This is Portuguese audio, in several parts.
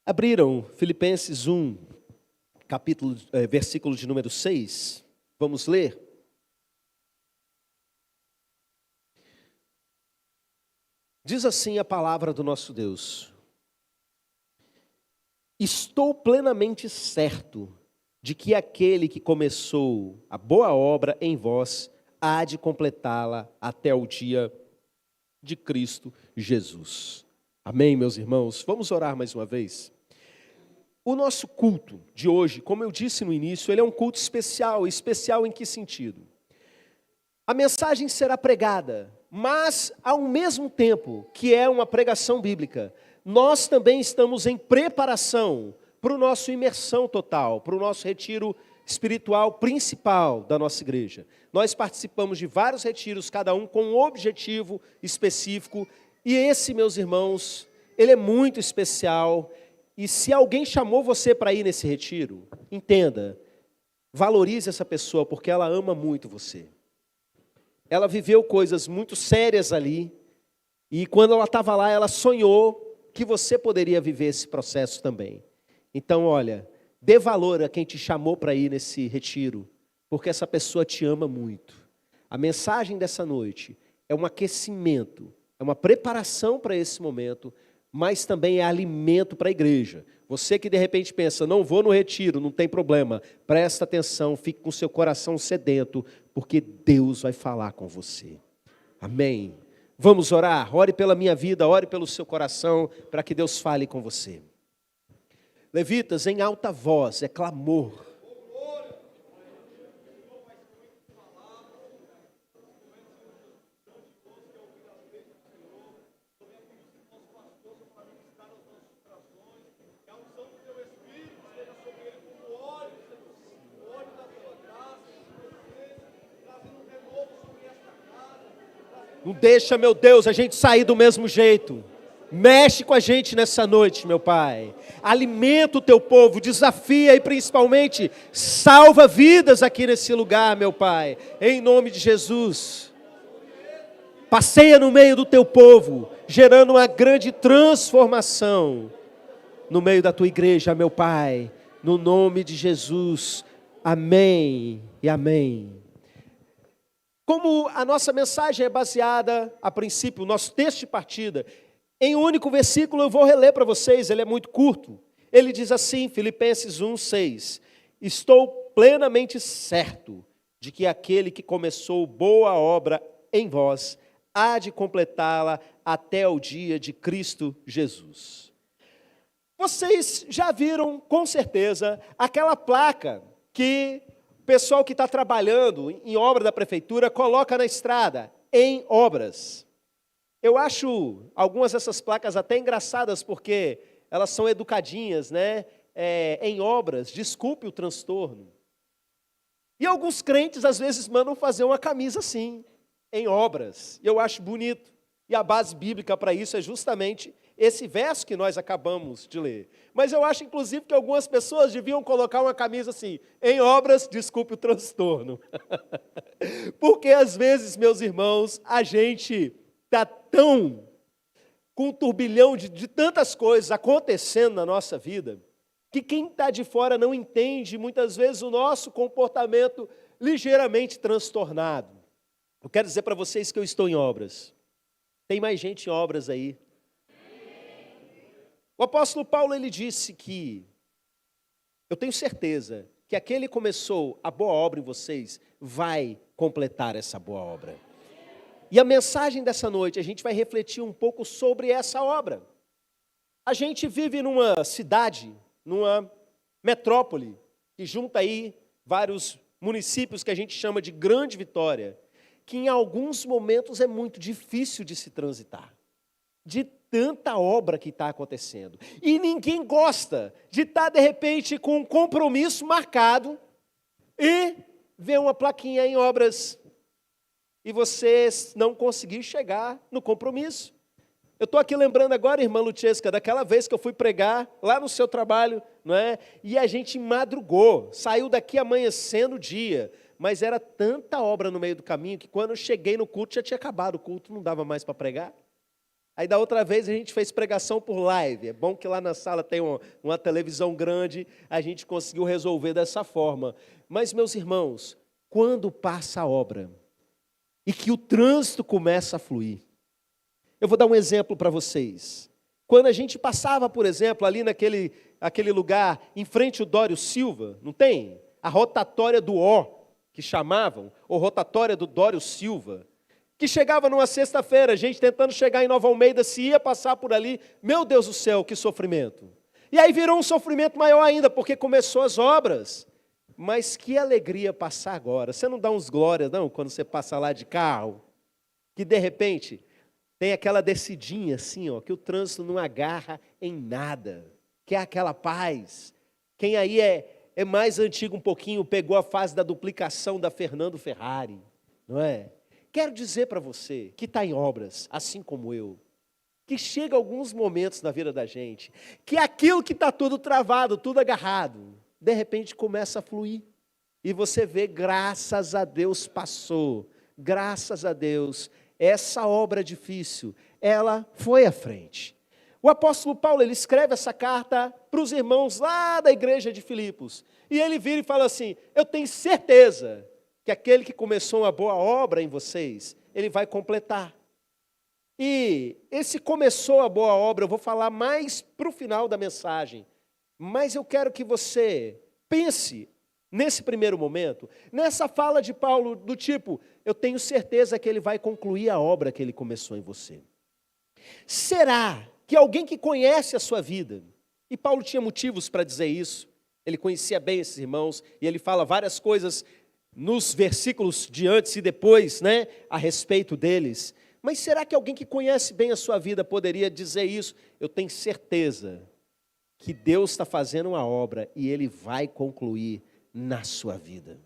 Abriram Filipenses 1, versículo de número 6. Vamos ler? Diz assim a palavra do nosso Deus: estou plenamente certo de que aquele que começou a boa obra em vós há de completá-la até o dia de Cristo Jesus. Amém, meus irmãos? Vamos orar mais uma vez? O nosso culto de hoje, como eu disse no início, ele é um culto especial. Especial em que sentido? A mensagem será pregada, mas ao mesmo tempo que é uma pregação bíblica, nós também estamos em preparação para o nosso imersão total, para o nosso retiro espiritual principal da nossa igreja. Nós participamos de vários retiros, cada um com um objetivo específico, e esse, meus irmãos, ele é muito especial. E se alguém chamou você para ir nesse retiro, entenda, valorize essa pessoa, porque ela ama muito você. Ela viveu coisas muito sérias ali, e quando ela estava lá, ela sonhou que você poderia viver esse processo também. Então, olha, dê valor a quem te chamou para ir nesse retiro, porque essa pessoa te ama muito. A mensagem dessa noite é um aquecimento, é uma preparação para esse momento, mas também é alimento para a igreja. Você que de repente pensa, não vou no retiro, não tem problema, presta atenção, fique com seu coração sedento, porque Deus vai falar com você. Amém? Vamos orar? Ore pela minha vida, ore pelo seu coração, para que Deus fale com você. Levitas, em alta voz, é clamor. Não deixa, meu Deus, a gente sair do mesmo jeito. Mexe com a gente nessa noite, meu Pai. Alimenta o teu povo, desafia e principalmente salva vidas aqui nesse lugar, meu Pai. Em nome de Jesus. Passeia no meio do teu povo, gerando uma grande transformação no meio da tua igreja, meu Pai. No nome de Jesus. Amém e amém. Como a nossa mensagem é baseada, a princípio, o nosso texto de partida, em um único versículo, eu vou reler para vocês, ele é muito curto. Ele diz assim, Filipenses 1, 6, estou plenamente certo de que aquele que começou boa obra em vós, há de completá-la até o dia de Cristo Jesus. Vocês já viram, com certeza, aquela placa que o pessoal que está trabalhando em obra da prefeitura coloca na estrada, em obras. Eu acho algumas dessas placas até engraçadas, porque elas são educadinhas, né? Em obras, desculpe o transtorno. E alguns crentes às vezes mandam fazer uma camisa assim, em obras. E eu acho bonito. E a base bíblica para isso é justamente esse verso que nós acabamos de ler. Mas eu acho, inclusive, que algumas pessoas deviam colocar uma camisa assim, em obras, desculpe o transtorno. Porque às vezes, meus irmãos, a gente está tão com um turbilhão de tantas coisas acontecendo na nossa vida, que quem está de fora não entende, muitas vezes, o nosso comportamento ligeiramente transtornado. Eu quero dizer para vocês que eu estou em obras. Tem mais gente em obras aí. O apóstolo Paulo, ele disse que eu tenho certeza que aquele que começou a boa obra em vocês vai completar essa boa obra. E a mensagem dessa noite, a gente vai refletir um pouco sobre essa obra. A gente vive numa cidade, numa metrópole, que junta aí vários municípios que a gente chama de Grande Vitória, que em alguns momentos é muito difícil de se transitar, de tanta obra que está acontecendo. E ninguém gosta de estar, de repente, com um compromisso marcado e ver uma plaquinha em obras e você não conseguir chegar no compromisso. Eu estou aqui lembrando agora, irmã Lutesca, daquela vez que eu fui pregar lá no seu trabalho, não é? E a gente madrugou, saiu daqui amanhecendo o dia, mas era tanta obra no meio do caminho que quando eu cheguei no culto já tinha acabado o culto, não dava mais para pregar. Aí da outra vez a gente fez pregação por live. É bom que lá na sala tem uma televisão grande, a gente conseguiu resolver dessa forma. Mas, meus irmãos, quando passa a obra e que o trânsito começa a fluir, eu vou dar um exemplo para vocês. Quando a gente passava, por exemplo, ali aquele lugar, em frente ao Dório Silva, não tem? A rotatória do Ó, que chamavam, ou rotatória do Dório Silva, que chegava numa sexta-feira, a gente tentando chegar em Nova Almeida, se ia passar por ali, meu Deus do céu, que sofrimento. E aí virou um sofrimento maior ainda, porque começou as obras. Mas que alegria passar agora. Você não dá uns glórias, não, quando você passa lá de carro? Que de repente tem aquela descidinha assim, ó, que o trânsito não agarra em nada, que é aquela paz. Quem aí é mais antigo um pouquinho, pegou a fase da duplicação da Fernando Ferrari, não é? Quero dizer para você que está em obras, assim como eu, que chega alguns momentos na vida da gente, que aquilo que está tudo travado, tudo agarrado, de repente começa a fluir. E você vê, graças a Deus passou, graças a Deus, essa obra difícil, ela foi à frente. O apóstolo Paulo, ele escreve essa carta para os irmãos lá da igreja de Filipos. E ele vira e fala assim, eu tenho certeza que aquele que começou uma boa obra em vocês, ele vai completar. E esse começou a boa obra, eu vou falar mais para o final da mensagem, mas eu quero que você pense, nesse primeiro momento, nessa fala de Paulo do tipo, eu tenho certeza que ele vai concluir a obra que ele começou em você. Será que alguém que conhece a sua vida, e Paulo tinha motivos para dizer isso, ele conhecia bem esses irmãos, e ele fala várias coisas nos versículos de antes e depois, né, a respeito deles. Mas será que alguém que conhece bem a sua vida poderia dizer isso? Eu tenho certeza que Deus está fazendo uma obra e Ele vai concluir na sua vida.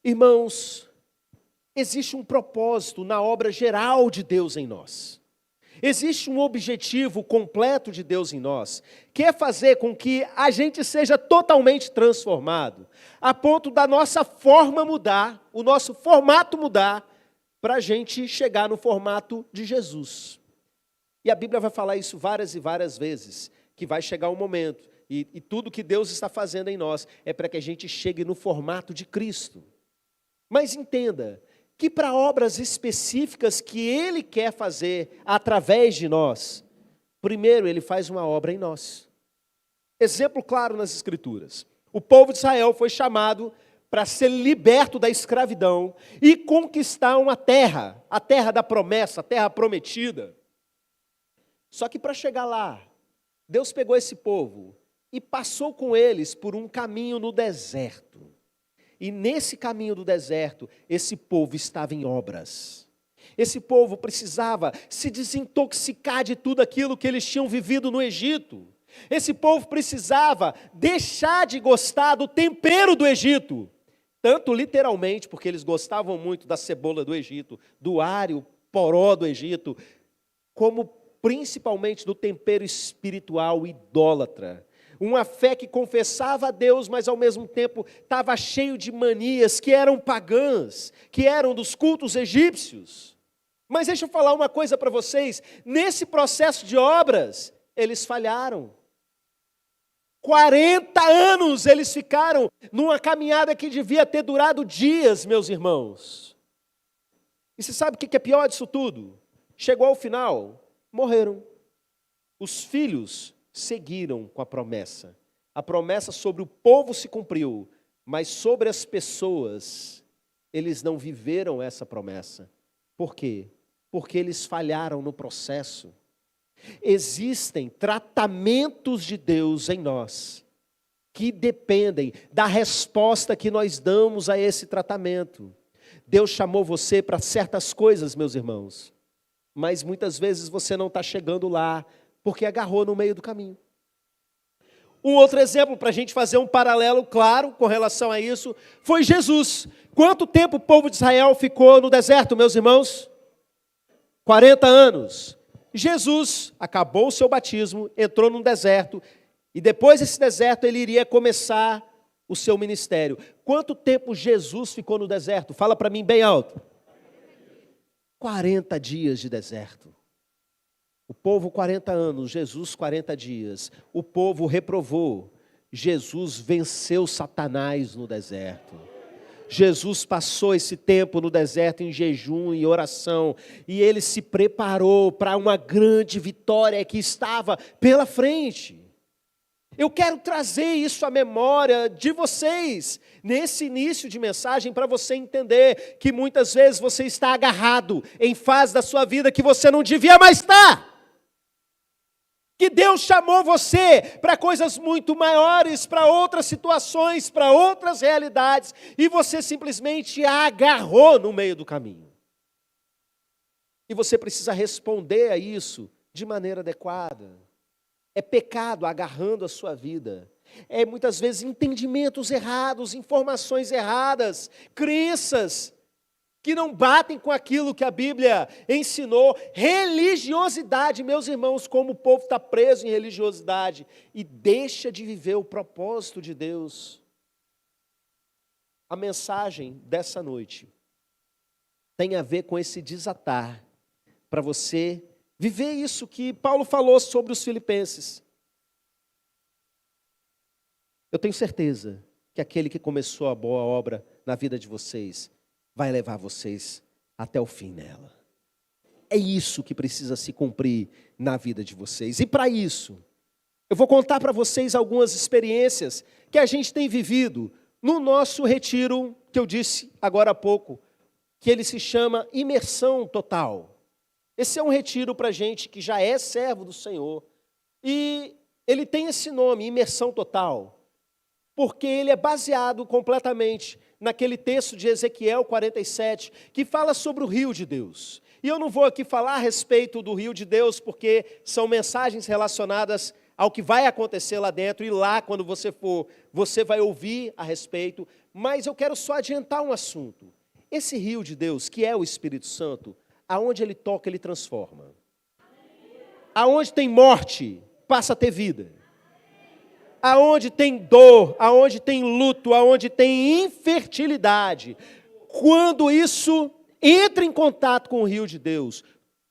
Irmãos, existe um propósito na obra geral de Deus em nós. Existe um objetivo completo de Deus em nós, que é fazer com que a gente seja totalmente transformado, a ponto da nossa forma mudar, o nosso formato mudar, para a gente chegar no formato de Jesus. E a Bíblia vai falar isso várias e várias vezes, que vai chegar um momento, e tudo que Deus está fazendo em nós é para que a gente chegue no formato de Cristo. Mas entenda que para obras específicas que Ele quer fazer através de nós, primeiro Ele faz uma obra em nós. Exemplo claro nas Escrituras. O povo de Israel foi chamado para ser liberto da escravidão e conquistar uma terra, a terra da promessa, a terra prometida. Só que para chegar lá, Deus pegou esse povo e passou com eles por um caminho no deserto. E nesse caminho do deserto, esse povo estava em obras. Esse povo precisava se desintoxicar de tudo aquilo que eles tinham vivido no Egito. Esse povo precisava deixar de gostar do tempero do Egito. Tanto literalmente, porque eles gostavam muito da cebola do Egito, do alho, poró do Egito, como principalmente do tempero espiritual idólatra. Uma fé que confessava a Deus, mas ao mesmo tempo estava cheio de manias que eram pagãs, que eram dos cultos egípcios. Mas deixa eu falar uma coisa para vocês, nesse processo de obras, eles falharam. 40 anos eles ficaram numa caminhada que devia ter durado dias, meus irmãos. E você sabe o que é pior disso tudo? Chegou ao final, morreram. Os filhos seguiram com a promessa. A promessa sobre o povo se cumpriu, mas sobre as pessoas, eles não viveram essa promessa. Por quê? Porque eles falharam no processo. Existem tratamentos de Deus em nós, que dependem da resposta que nós damos a esse tratamento. Deus chamou você para certas coisas, meus irmãos, mas muitas vezes você não está chegando lá, porque agarrou no meio do caminho. Um outro exemplo para a gente fazer um paralelo claro com relação a isso, foi Jesus. Quanto tempo o povo de Israel ficou no deserto, meus irmãos? 40 anos. Jesus acabou o seu batismo, entrou num deserto, e depois desse deserto ele iria começar o seu ministério. Quanto tempo Jesus ficou no deserto? Fala para mim bem alto. 40 dias de deserto. O povo 40 anos, Jesus 40 dias. O povo reprovou. Jesus venceu Satanás no deserto. Jesus passou esse tempo no deserto em jejum e oração. E ele se preparou para uma grande vitória que estava pela frente. Eu quero trazer isso à memória de vocês, nesse início de mensagem, para você entender que muitas vezes você está agarrado em fase da sua vida que você não devia mais estar. Que Deus chamou você para coisas muito maiores, para outras situações, para outras realidades, e você simplesmente agarrou no meio do caminho. E você precisa responder a isso de maneira adequada. É pecado agarrando a sua vida. É muitas vezes entendimentos errados, informações erradas, crenças que não batem com aquilo que a Bíblia ensinou. Religiosidade, meus irmãos, como o povo está preso em religiosidade e deixa de viver o propósito de Deus. A mensagem dessa noite tem a ver com esse desatar, para você viver isso que Paulo falou sobre os filipenses. Eu tenho certeza que aquele que começou a boa obra na vida de vocês vai levar vocês até o fim nela. É isso que precisa se cumprir na vida de vocês. E para isso, eu vou contar para vocês algumas experiências que a gente tem vivido no nosso retiro, que eu disse agora há pouco, que ele se chama Imersão Total. Esse é um retiro para gente que já é servo do Senhor. E ele tem esse nome, Imersão Total, porque ele é baseado completamente naquele texto de Ezequiel 47, que fala sobre o rio de Deus. E eu não vou aqui falar a respeito do rio de Deus, porque são mensagens relacionadas ao que vai acontecer lá dentro, e lá, quando você for, você vai ouvir a respeito, mas eu quero só adiantar um assunto. Esse rio de Deus, que é o Espírito Santo, aonde ele toca, ele transforma. Aonde tem morte, passa a ter vida. Aonde tem dor, aonde tem luto, aonde tem infertilidade, quando isso entra em contato com o rio de Deus,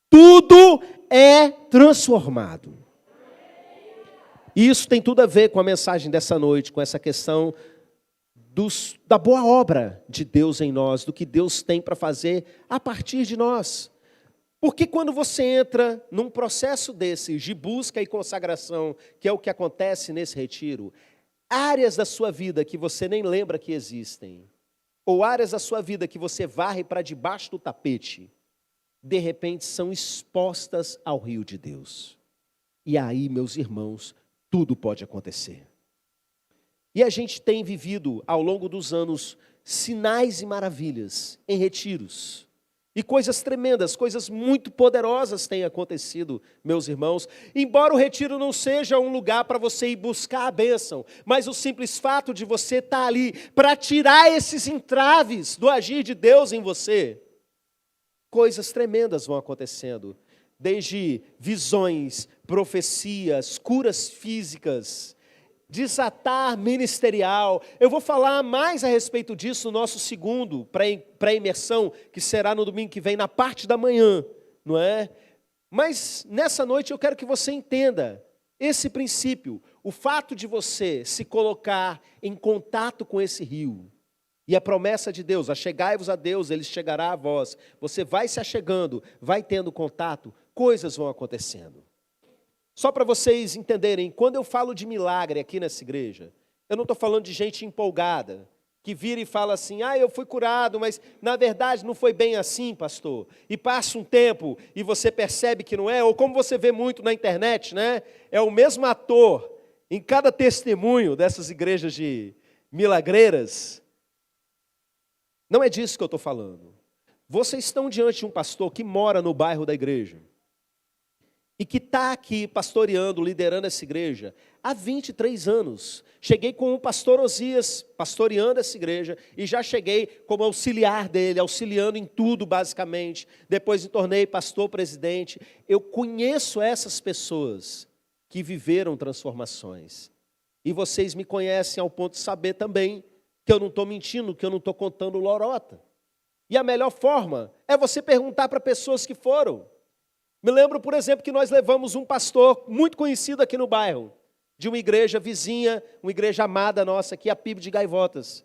tudo é transformado. E isso tem tudo a ver com a mensagem dessa noite, com essa questão da boa obra de Deus em nós, do que Deus tem para fazer a partir de nós. Porque quando você entra num processo desse de busca e consagração, que é o que acontece nesse retiro, áreas da sua vida que você nem lembra que existem, ou áreas da sua vida que você varre para debaixo do tapete, de repente são expostas ao rio de Deus. E aí, meus irmãos, tudo pode acontecer. E a gente tem vivido, ao longo dos anos, sinais e maravilhas em retiros. E coisas tremendas, coisas muito poderosas têm acontecido, meus irmãos. Embora o retiro não seja um lugar para você ir buscar a bênção, mas o simples fato de você estar ali para tirar esses entraves do agir de Deus em você, coisas tremendas vão acontecendo. Desde visões, profecias, curas físicas, desatar ministerial. Eu vou falar mais a respeito disso no nosso segundo pré-imersão, que será no domingo que vem, na parte da manhã, não é? Mas nessa noite eu quero que você entenda esse princípio, o fato de você se colocar em contato com esse rio, e a promessa de Deus, achegai-vos a Deus, Ele chegará a vós. Você vai se achegando, vai tendo contato, coisas vão acontecendo. Só para vocês entenderem, quando eu falo de milagre aqui nessa igreja, eu não estou falando de gente empolgada, que vira e fala assim, eu fui curado, mas na verdade não foi bem assim, pastor. E passa um tempo e você percebe que não é, ou como você vê muito na internet, né? É o mesmo ator em cada testemunho dessas igrejas de milagreiras. Não é disso que eu estou falando. Vocês estão diante de um pastor que mora no bairro da igreja, e que está aqui pastoreando, liderando essa igreja há 23 anos. Cheguei com o pastor Osias, pastoreando essa igreja, e já cheguei como auxiliar dele, auxiliando em tudo basicamente. Depois me tornei pastor-presidente. Eu conheço essas pessoas que viveram transformações. E vocês me conhecem ao ponto de saber também que eu não estou mentindo, que eu não estou contando lorota. E a melhor forma é você perguntar para pessoas que foram. Me lembro, por exemplo, que nós levamos um pastor muito conhecido aqui no bairro, de uma igreja vizinha, uma igreja amada nossa aqui, a PIB de Gaivotas.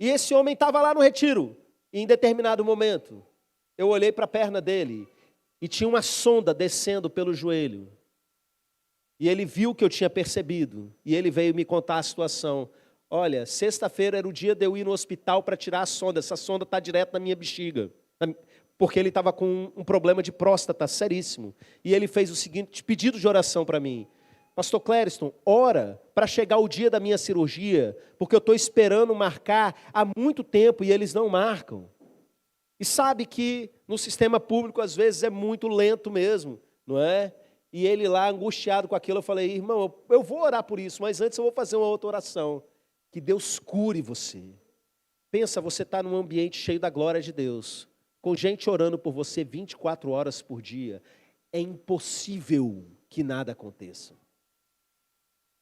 E esse homem estava lá no retiro, e em determinado momento, eu olhei para a perna dele, e tinha uma sonda descendo pelo joelho. E ele viu que eu tinha percebido, e ele veio me contar a situação. Olha, sexta-feira era o dia de eu ir no hospital para tirar a sonda, essa sonda está direto na minha bexiga, porque ele estava com um problema de próstata seríssimo. E ele fez o seguinte pedido de oração para mim: Pastor Clériston, ora para chegar o dia da minha cirurgia, porque eu estou esperando marcar há muito tempo e eles não marcam. E sabe que no sistema público às vezes é muito lento mesmo, não é? E ele lá angustiado com aquilo, eu falei: irmão, eu vou orar por isso, mas antes eu vou fazer uma outra oração. Que Deus cure você. Pensa, você está num ambiente cheio da glória de Deus, com gente orando por você 24 horas por dia. É impossível que nada aconteça.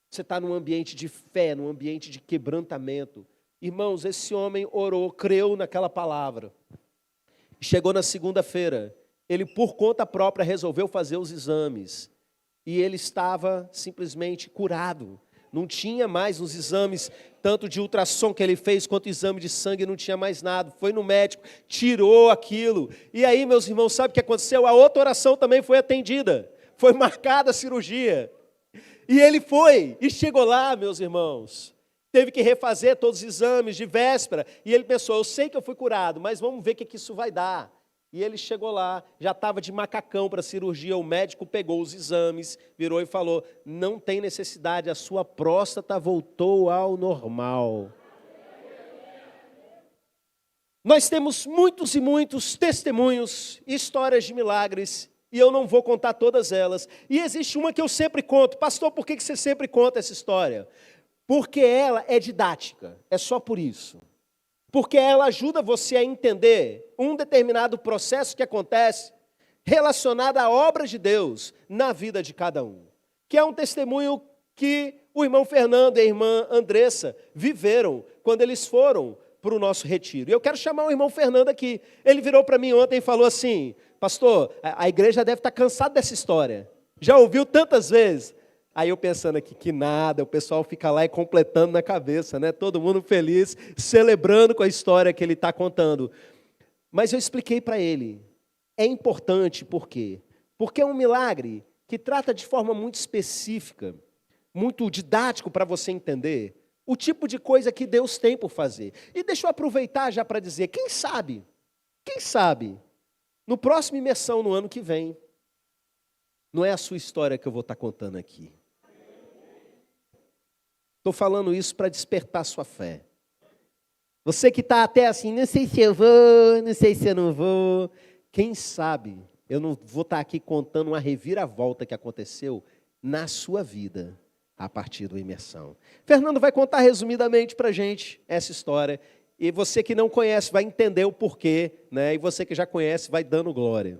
Você está num ambiente de fé, num ambiente de quebrantamento. Irmãos, esse homem orou, creu naquela palavra. Chegou na segunda-feira, ele por conta própria resolveu fazer os exames. E ele estava simplesmente curado. Não tinha mais os exames, tanto de ultrassom que ele fez, quanto exame de sangue, não tinha mais nada. Foi no médico, tirou aquilo. E aí, meus irmãos, sabe o que aconteceu? A outra oração também foi atendida. Foi marcada a cirurgia. E ele foi, e chegou lá, meus irmãos. Teve que refazer todos os exames de véspera. E ele pensou: eu sei que eu fui curado, mas vamos ver o que isso vai dar. E ele chegou lá, já estava de macacão para a cirurgia, o médico pegou os exames, virou e falou: não tem necessidade, a sua próstata voltou ao normal. Nós temos muitos e muitos testemunhos, histórias de milagres, e eu não vou contar todas elas. E existe uma que eu sempre conto. Pastor, por que você sempre conta essa história? Porque ela é didática, é só por isso. Porque ela ajuda você a entender um determinado processo que acontece relacionado à obra de Deus na vida de cada um. Que é um testemunho que o irmão Fernando e a irmã Andressa viveram quando eles foram para o nosso retiro. E eu quero chamar o irmão Fernando aqui. Ele virou para mim ontem e falou assim: pastor, a igreja deve estar cansada dessa história. Já ouviu tantas vezes? Aí eu pensando aqui que nada, o pessoal fica lá e completando na cabeça, né? Todo mundo feliz, celebrando com a história que ele está contando. Mas eu expliquei para ele, é importante por quê? Porque é um milagre que trata de forma muito específica, muito didático para você entender o tipo de coisa que Deus tem por fazer. E deixa eu aproveitar já para dizer, quem sabe, no próximo imersão, no ano que vem, não é a sua história que eu vou estar contando aqui. Estou falando isso para despertar sua fé. Você que está até assim, não sei se eu vou, não sei se eu não vou. Quem sabe eu não vou estar aqui contando uma reviravolta que aconteceu na sua vida a partir do imersão. Fernando vai contar resumidamente para a gente essa história. E você que não conhece vai entender o porquê, né? E você que já conhece vai dando glória.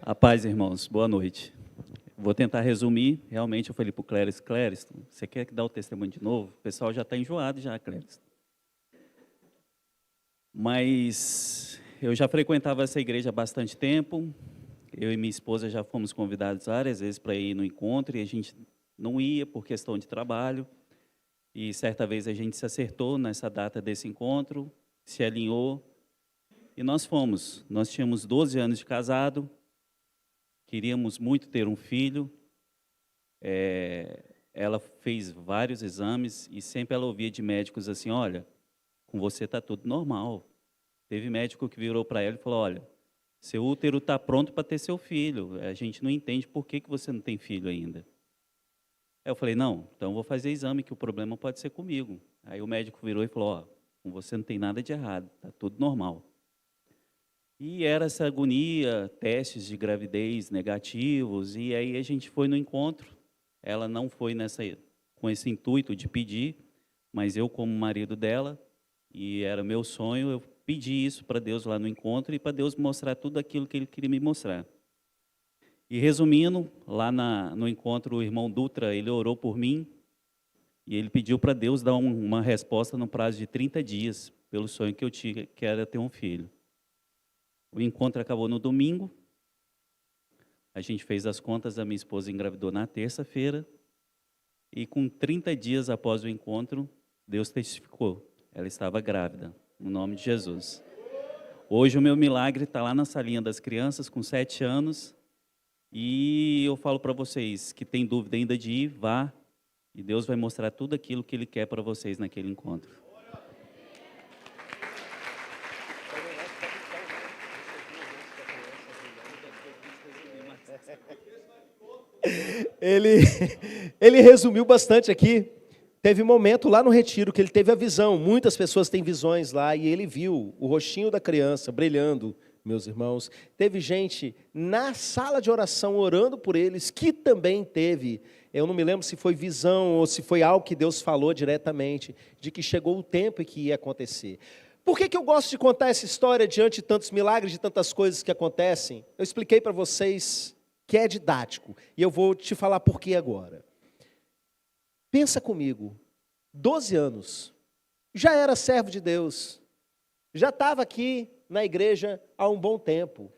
A paz, irmãos. Boa noite. Vou tentar resumir. Realmente, eu falei para o Clériston, você quer dar o testemunho de novo? O pessoal já está enjoado já, Clériston. Mas eu já frequentava essa igreja há bastante tempo. Eu e minha esposa já fomos convidados várias vezes para ir no encontro e a gente não ia por questão de trabalho. E certa vez a gente se acertou nessa data desse encontro, se alinhou e nós fomos. Nós tínhamos 12 anos de casado. Queríamos muito ter um filho. Ela fez vários exames e sempre ela ouvia de médicos assim: olha, com você está tudo normal. Teve médico que virou para ela e falou: olha, seu útero está pronto para ter seu filho. A gente não entende por que você não tem filho ainda. Aí eu falei: não, então eu vou fazer exame, que o problema pode ser comigo. Aí o médico virou e falou: ó, com você não tem nada de errado, está tudo normal. E era essa agonia, testes de gravidez negativos, e aí a gente foi no encontro. Ela não foi com esse intuito de pedir, mas eu, como marido dela, e era meu sonho, eu pedi isso para Deus lá no encontro e para Deus mostrar tudo aquilo que Ele queria me mostrar. E resumindo, lá no encontro, o irmão Dutra, ele orou por mim e ele pediu para Deus dar uma resposta no prazo de 30 dias, pelo sonho que eu tinha, que era ter um filho. O encontro acabou no domingo, A gente fez as contas, a minha esposa engravidou na terça-feira, e com 30 dias após o encontro, Deus testificou. Ela estava grávida, no nome de Jesus. Hoje o meu milagre está lá na salinha das crianças, com 7 anos, e eu falo para vocês que tem dúvida ainda de ir, vá, e Deus vai mostrar tudo aquilo que Ele quer para vocês naquele encontro. Ele resumiu bastante aqui. Teve um momento lá no retiro que ele teve a visão. Muitas pessoas têm visões lá e ele viu o rostinho da criança brilhando, meus irmãos. Teve gente na sala de oração orando por eles que também teve. Eu não me lembro se foi visão ou se foi algo que Deus falou diretamente, de que chegou o tempo e que ia acontecer. Por que eu gosto de contar essa história diante de tantos milagres, de tantas coisas que acontecem? Eu expliquei para vocês que é didático e eu vou te falar por que agora. Pensa comigo, 12 anos, já era servo de Deus, já estava aqui na igreja há um bom tempo,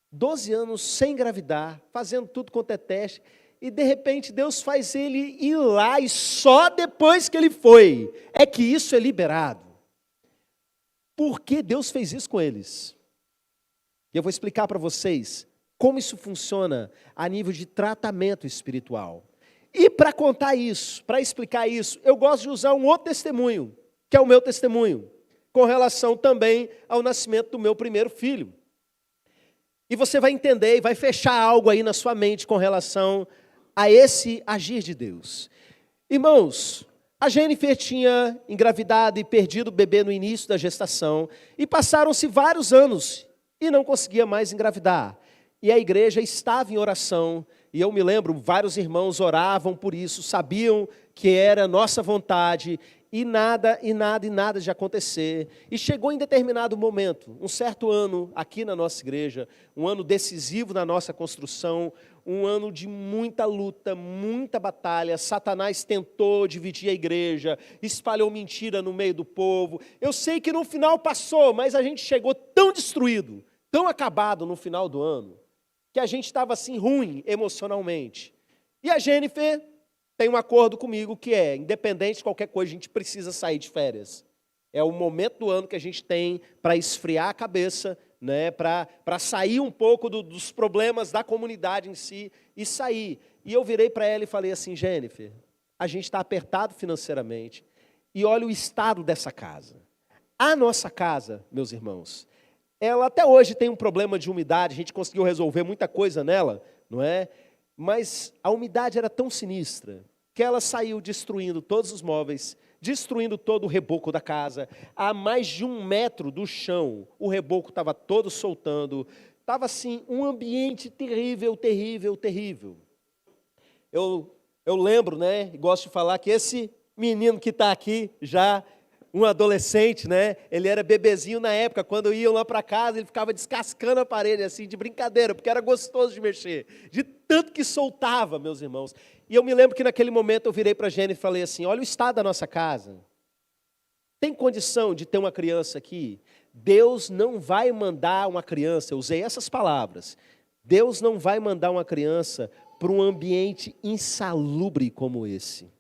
12 anos sem engravidar, fazendo tudo quanto é teste, e de repente Deus faz ele ir lá, e só depois que ele foi, é que isso é liberado. Por que Deus fez isso com eles? E eu vou explicar para vocês como isso funciona a nível de tratamento espiritual. E para contar isso, para explicar isso, eu gosto de usar um outro testemunho, que é o meu testemunho, com relação também ao nascimento do meu primeiro filho. E você vai entender e vai fechar algo aí na sua mente com relação a esse agir de Deus. Irmãos, a Jennifer tinha engravidado e perdido o bebê no início da gestação, e passaram-se vários anos e não conseguia mais engravidar. E a igreja estava em oração, e eu me lembro, vários irmãos oravam por isso, sabiam que era nossa vontade, e nada de acontecer. E chegou em determinado momento, um certo ano aqui na nossa igreja, um ano decisivo na nossa construção, um ano de muita luta, muita batalha. Satanás tentou dividir a igreja, espalhou mentira no meio do povo. Eu sei que no final passou, mas a gente chegou tão destruído, tão acabado no final do ano, que a gente estava assim ruim emocionalmente. E a Jennifer tem um acordo comigo que é, independente de qualquer coisa, a gente precisa sair de férias. É o momento do ano que a gente tem para esfriar a cabeça, né, para sair um pouco dos problemas da comunidade em si e sair. E eu virei para ela e falei assim, Jennifer, a gente está apertado financeiramente e olha o estado dessa casa. A nossa casa, meus irmãos, ela até hoje tem um problema de umidade, a gente conseguiu resolver muita coisa nela, não é? Mas a umidade era tão sinistra que ela saiu destruindo todos os móveis, destruindo todo o reboco da casa. A mais de 1 metro do chão, o reboco estava todo soltando. Estava assim, um ambiente terrível, terrível, terrível. Eu lembro, né, e gosto de falar que esse menino que está aqui já, um adolescente, né? Ele era bebezinho na época, quando iam lá para casa, ele ficava descascando a parede, assim, de brincadeira, porque era gostoso de mexer, de tanto que soltava, meus irmãos. E eu me lembro que naquele momento eu virei para a Jennifer e falei assim, olha o estado da nossa casa. Tem condição de ter uma criança aqui? Deus não vai mandar uma criança, eu usei essas palavras, Deus não vai mandar uma criança para um ambiente insalubre como esse.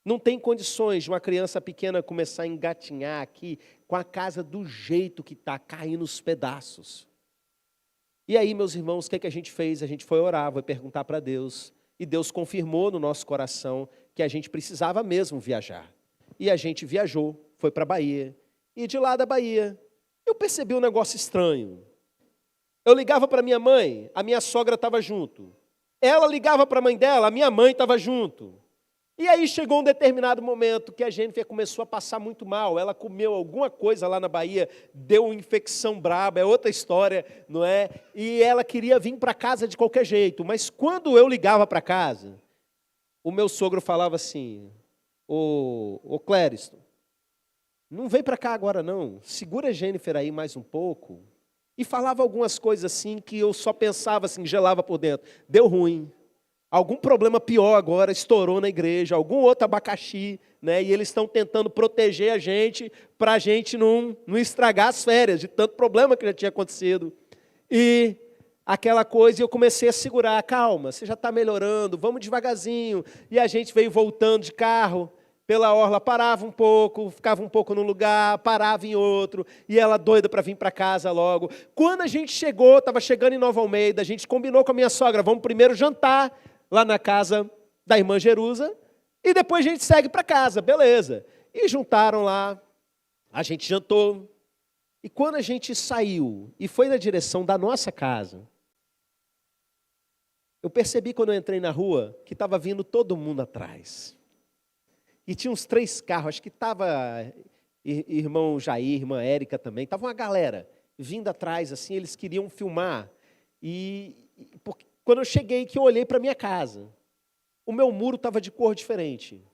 Não tem condições de uma criança pequena começar a engatinhar aqui com a casa do jeito que está, caindo os pedaços. E aí, meus irmãos, o que a gente fez? A gente foi orar, foi perguntar para Deus. E Deus confirmou no nosso coração que a gente precisava mesmo viajar. E a gente viajou, foi para a Bahia. E de lá da Bahia, eu percebi um negócio estranho. Eu ligava para minha mãe, a minha sogra estava junto. Ela ligava para a mãe dela, a minha mãe estava junto. E aí chegou um determinado momento que a Jennifer começou a passar muito mal. Ela comeu alguma coisa lá na Bahia, deu uma infecção braba, é outra história, não é? E ela queria vir para casa de qualquer jeito. Mas quando eu ligava para casa, o meu sogro falava assim, ô Clériston, não vem para cá agora não, segura a Jennifer aí mais um pouco. E falava algumas coisas assim que eu só pensava assim, gelava por dentro. Deu ruim. Algum problema pior agora estourou na igreja, algum outro abacaxi, né? E eles estão tentando proteger a gente, para a gente não estragar as férias, de tanto problema que já tinha acontecido. E aquela coisa, e eu comecei a segurar, calma, você já está melhorando, vamos devagarzinho. E a gente veio voltando de carro pela orla, parava um pouco, ficava um pouco num lugar, parava em outro, e ela doida para vir para casa logo. Quando a gente chegou, estava chegando em Nova Almeida, a gente combinou com a minha sogra, vamos primeiro jantar lá na casa da irmã Jerusa, e depois a gente segue para casa, beleza. E juntaram lá, a gente jantou, e quando a gente saiu e foi na direção da nossa casa, eu percebi quando eu entrei na rua que estava vindo todo mundo atrás. E tinha uns 3 carros, acho que estava irmão Jair, irmã Érica também, estava uma galera vindo atrás, assim, eles queriam filmar. Quando eu cheguei, que eu olhei para a minha casa, o meu muro estava de cor diferente.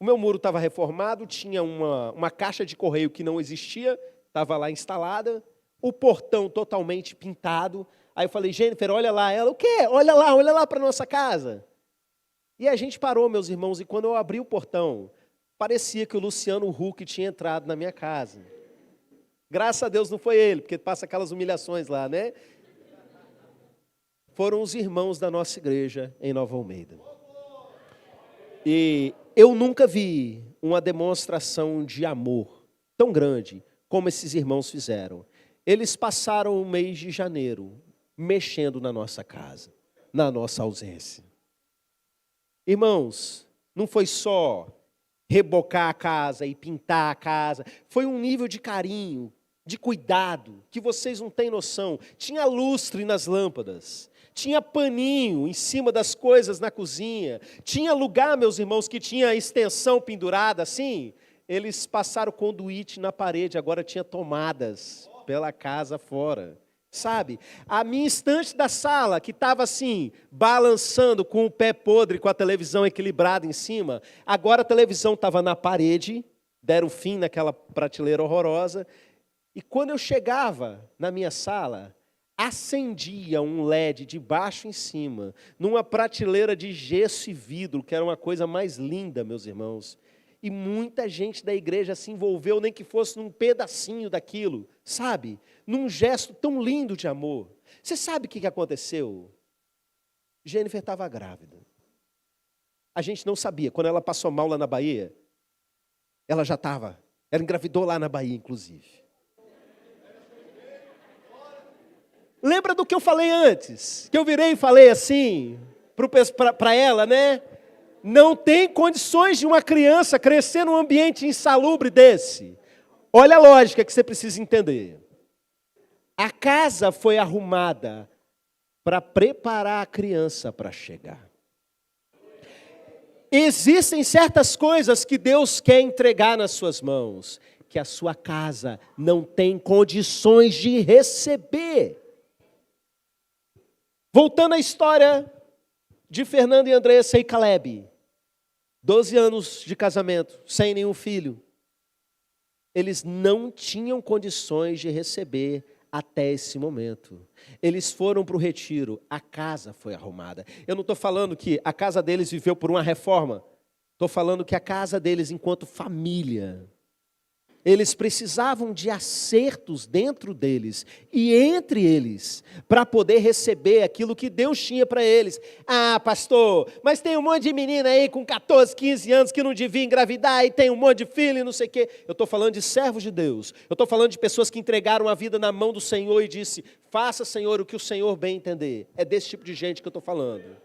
O meu muro estava reformado, tinha uma caixa de correio que não existia, estava lá instalada, o portão totalmente pintado. Aí eu falei, Jennifer, olha lá. Ela, o quê? Olha lá para a nossa casa. E a gente parou, meus irmãos, e quando eu abri o portão, parecia que o Luciano Huck tinha entrado na minha casa. Graças a Deus não foi ele, porque passa aquelas humilhações lá, né? Foram os irmãos da nossa igreja em Nova Almeida. E eu nunca vi uma demonstração de amor tão grande como esses irmãos fizeram. Eles passaram o mês de janeiro mexendo na nossa casa, na nossa ausência. Irmãos, não foi só rebocar a casa e pintar a casa, foi um nível de carinho, de cuidado, que vocês não têm noção. Tinha lustre nas lâmpadas, tinha paninho em cima das coisas na cozinha, tinha lugar, meus irmãos, que tinha extensão pendurada assim, eles passaram conduíte na parede, agora tinha tomadas pela casa fora. Sabe, a minha estante da sala, que estava assim, balançando com o pé podre, com a televisão equilibrada em cima, agora a televisão estava na parede, deram fim naquela prateleira horrorosa, e quando eu chegava na minha sala, acendia um LED de baixo em cima, numa prateleira de gesso e vidro, que era uma coisa mais linda, meus irmãos. E muita gente da igreja se envolveu, nem que fosse num pedacinho daquilo, sabe? Num gesto tão lindo de amor. Você sabe o que aconteceu? Jennifer estava grávida. A gente não sabia. Quando ela passou mal lá na Bahia, ela já estava. Ela engravidou lá na Bahia, inclusive. Lembra do que eu falei antes? Que eu virei e falei assim, para ela, né? Não tem condições de uma criança crescer num ambiente insalubre desse. Olha a lógica que você precisa entender. A casa foi arrumada para preparar a criança para chegar. Existem certas coisas que Deus quer entregar nas suas mãos, que a sua casa não tem condições de receber. Voltando à história de Fernando e Andressa e Caleb. 12 anos de casamento, sem nenhum filho. Eles não tinham condições de receber até esse momento. Eles foram para o retiro, a casa foi arrumada. Eu não estou falando que a casa deles viveu por uma reforma. Estou falando que a casa deles, enquanto família, eles precisavam de acertos dentro deles e entre eles, para poder receber aquilo que Deus tinha para eles. Ah, pastor, mas tem um monte de menina aí com 14, 15 anos que não devia engravidar e tem um monte de filho e não sei o quê. Eu estou falando de servos de Deus. Eu estou falando de pessoas que entregaram a vida na mão do Senhor e disse, faça, Senhor, o que o Senhor bem entender. É desse tipo de gente que eu estou falando.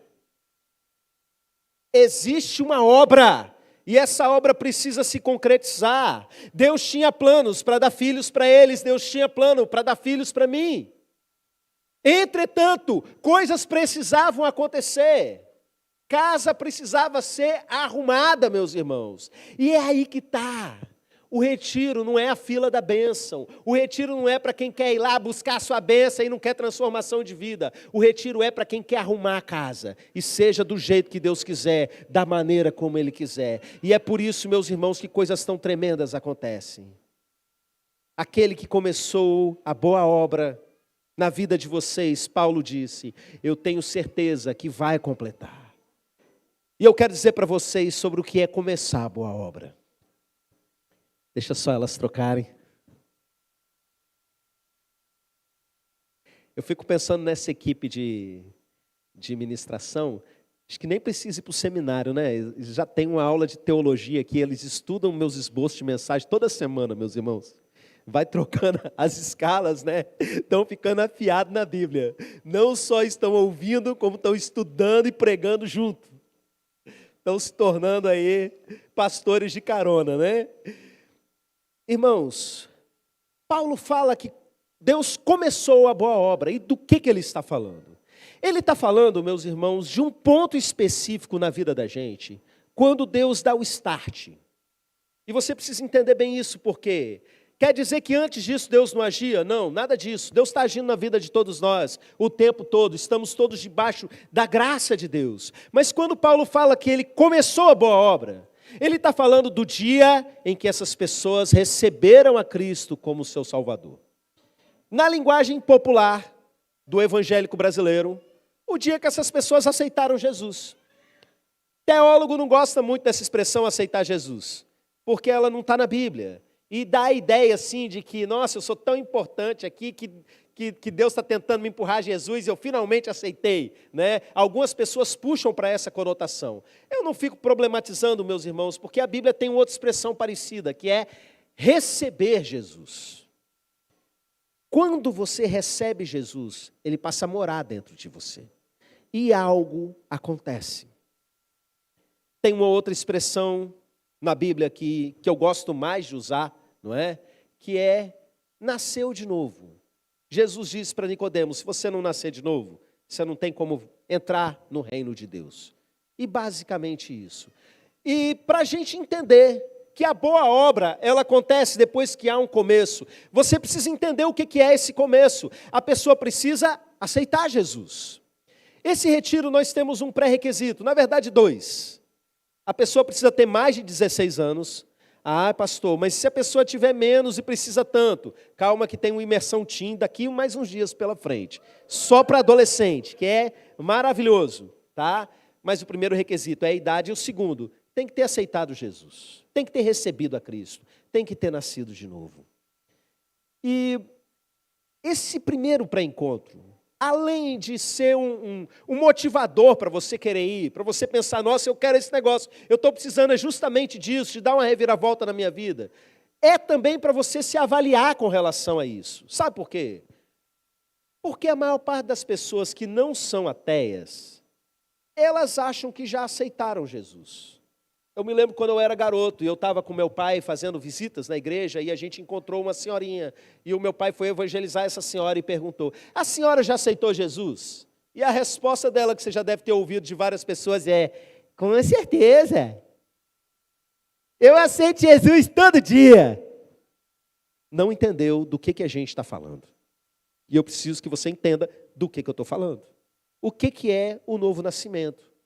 Existe uma obra. E essa obra precisa se concretizar. Deus tinha planos para dar filhos para eles, Deus tinha plano para dar filhos para mim. Entretanto, coisas precisavam acontecer. Casa precisava ser arrumada, meus irmãos. E é aí que está. O retiro não é a fila da bênção. O retiro não é para quem quer ir lá buscar a sua bênção e não quer transformação de vida. O retiro é para quem quer arrumar a casa. E seja do jeito que Deus quiser, da maneira como Ele quiser. E é por isso, meus irmãos, que coisas tão tremendas acontecem. Aquele que começou a boa obra na vida de vocês, Paulo disse, eu tenho certeza que vai completar. E eu quero dizer para vocês sobre o que é começar a boa obra. Deixa só elas trocarem. Eu fico pensando nessa equipe de ministração, acho que nem precisa ir para o seminário, né? Eles já tem uma aula de teologia aqui, eles estudam meus esboços de mensagem toda semana, meus irmãos. Vai trocando as escalas, né? Estão ficando afiados na Bíblia. Não só estão ouvindo, como estão estudando e pregando junto. Estão se tornando aí pastores de carona, né? Irmãos, Paulo fala que Deus começou a boa obra. E do que ele está falando? Ele está falando, meus irmãos, de um ponto específico na vida da gente, quando Deus dá o start. E você precisa entender bem isso, porque quer dizer que antes disso Deus não agia? Não, nada disso. Deus está agindo na vida de todos nós, o tempo todo. Estamos todos debaixo da graça de Deus. Mas quando Paulo fala que ele começou a boa obra, ele está falando do dia em que essas pessoas receberam a Cristo como seu Salvador. Na linguagem popular do evangélico brasileiro, o dia que essas pessoas aceitaram Jesus. Teólogo não gosta muito dessa expressão aceitar Jesus, porque ela não está na Bíblia. E dá a ideia assim de que, nossa, eu sou tão importante aqui que Deus está tentando me empurrar a Jesus e eu finalmente aceitei, né? Algumas pessoas puxam para essa conotação. Eu não fico problematizando, meus irmãos, porque a Bíblia tem uma outra expressão parecida, que é receber Jesus. Quando você recebe Jesus, ele passa a morar dentro de você. E algo acontece. Tem uma outra expressão na Bíblia que eu gosto mais de usar, não é? Que é nasceu de novo. Jesus disse para Nicodemos, se você não nascer de novo, você não tem como entrar no reino de Deus. E basicamente isso. E para a gente entender que a boa obra, ela acontece depois que há um começo, você precisa entender o que é esse começo. A pessoa precisa aceitar Jesus. Esse retiro nós temos um pré-requisito, na verdade 2. A pessoa precisa ter mais de 16 anos. Ah, pastor, mas se a pessoa tiver menos e precisa tanto, calma que tem uma imersão teen daqui mais uns dias pela frente. Só para adolescente, que é maravilhoso, tá? Mas o primeiro requisito é a idade e o segundo, tem que ter aceitado Jesus. Tem que ter recebido a Cristo. Tem que ter nascido de novo. E esse primeiro pré-encontro, além de ser um motivador para você querer ir, para você pensar, nossa, eu quero esse negócio, eu estou precisando justamente disso, de dar uma reviravolta na minha vida, é também para você se avaliar com relação a isso. Sabe por quê? Porque a maior parte das pessoas que não são ateias, elas acham que já aceitaram Jesus. Eu me lembro quando eu era garoto, e eu estava com meu pai fazendo visitas na igreja, e a gente encontrou uma senhorinha, e o meu pai foi evangelizar essa senhora e perguntou, a senhora já aceitou Jesus? E a resposta dela, que você já deve ter ouvido de várias pessoas, é, com certeza, eu aceito Jesus todo dia. Não entendeu do que a gente está falando. E eu preciso que você entenda do que eu estou falando. O que é o novo nascimento?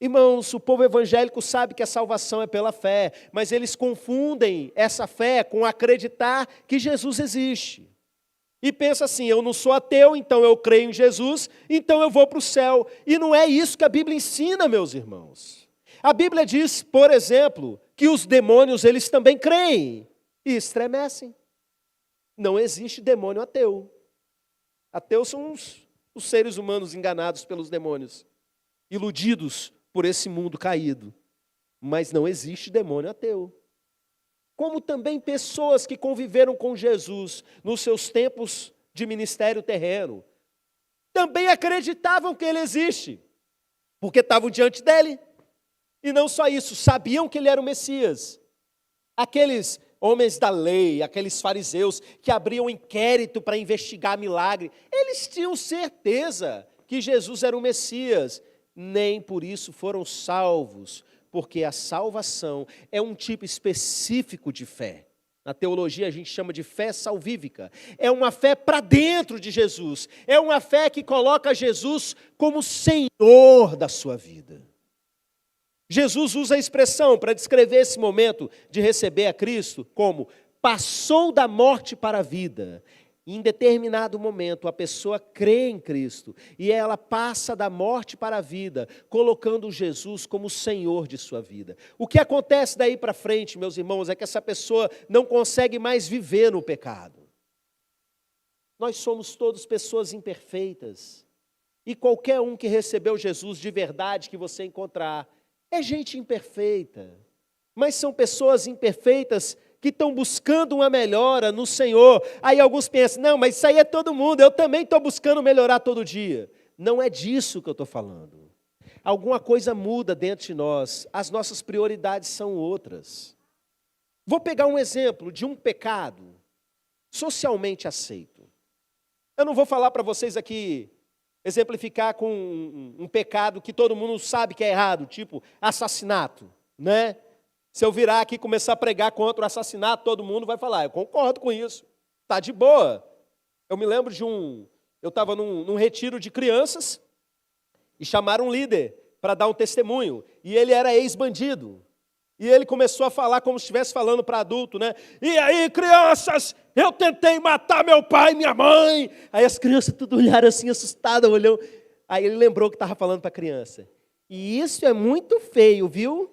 Irmãos, o povo evangélico sabe que a salvação é pela fé, mas eles confundem essa fé com acreditar que Jesus existe. E pensa assim, eu não sou ateu, então eu creio em Jesus, então eu vou para o céu. E não é isso que a Bíblia ensina, meus irmãos. A Bíblia diz, por exemplo, que os demônios, eles também creem e estremecem. Não existe demônio ateu. Ateus são os seres humanos enganados pelos demônios, iludidos por esse mundo caído. Mas não existe demônio ateu. Como também pessoas que conviveram com Jesus nos seus tempos de ministério terreno, também acreditavam que ele existe, porque estavam diante dele. E não só isso, sabiam que ele era o Messias. Aqueles homens da lei, aqueles fariseus que abriam inquérito para investigar milagre, eles tinham certeza que Jesus era o Messias. Nem por isso foram salvos, porque a salvação é um tipo específico de fé. Na teologia a gente chama de fé salvífica. É uma fé para dentro de Jesus. É uma fé que coloca Jesus como Senhor da sua vida. Jesus usa a expressão para descrever esse momento de receber a Cristo como passou da morte para a vida. Em determinado momento, a pessoa crê em Cristo e ela passa da morte para a vida, colocando Jesus como Senhor de sua vida. O que acontece daí para frente, meus irmãos, é que essa pessoa não consegue mais viver no pecado. Nós somos todos pessoas imperfeitas. E qualquer um que recebeu Jesus de verdade que você encontrar, é gente imperfeita. Mas são pessoas imperfeitas que estão buscando uma melhora no Senhor. Aí alguns pensam, não, mas isso aí é todo mundo, eu também estou buscando melhorar todo dia. Não é disso que eu estou falando. Alguma coisa muda dentro de nós, as nossas prioridades são outras. Vou pegar um exemplo de um pecado socialmente aceito. Eu não vou falar para vocês aqui, exemplificar com um pecado que todo mundo sabe que é errado, tipo assassinato, né? Se eu virar aqui e começar a pregar contra o assassinato, todo mundo vai falar, eu concordo com isso, tá de boa. Eu me lembro eu estava num retiro de crianças e chamaram um líder para dar um testemunho, e ele era ex-bandido. E ele começou a falar como se estivesse falando para adulto, né? E aí, crianças, eu tentei matar meu pai e minha mãe. Aí as crianças tudo olharam assim, assustadas, olhou. Aí ele lembrou que estava falando para a criança. E isso é muito feio, viu?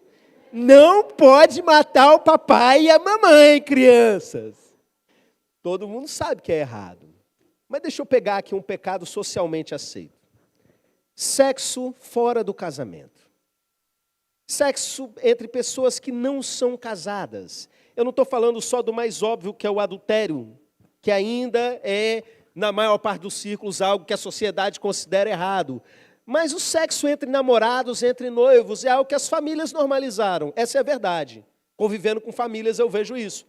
Não pode matar o papai e a mamãe, crianças. Todo mundo sabe que é errado. Mas deixa eu pegar aqui um pecado socialmente aceito. Sexo fora do casamento. Sexo entre pessoas que não são casadas. Eu não estou falando só do mais óbvio, que é o adultério, que ainda é, na maior parte dos círculos, algo que a sociedade considera errado. Mas o sexo entre namorados, entre noivos, é algo que as famílias normalizaram. Essa é a verdade. Convivendo com famílias eu vejo isso.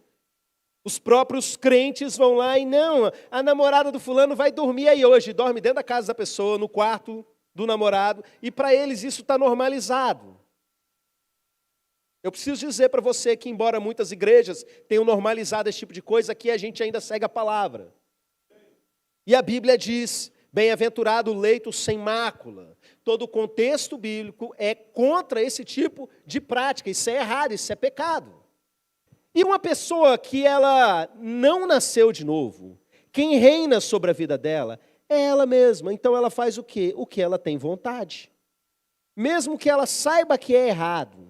Os próprios crentes vão lá e não, a namorada do fulano vai dormir aí hoje. Dorme dentro da casa da pessoa, no quarto do namorado. E para eles isso está normalizado. Eu preciso dizer para você que, embora muitas igrejas tenham normalizado esse tipo de coisa, aqui a gente ainda segue a palavra. E a Bíblia diz, bem-aventurado o leito sem mácula. Todo o contexto bíblico é contra esse tipo de prática. Isso é errado, isso é pecado. E uma pessoa que ela não nasceu de novo, quem reina sobre a vida dela é ela mesma. Então ela faz o quê? O que ela tem vontade. Mesmo que ela saiba que é errado,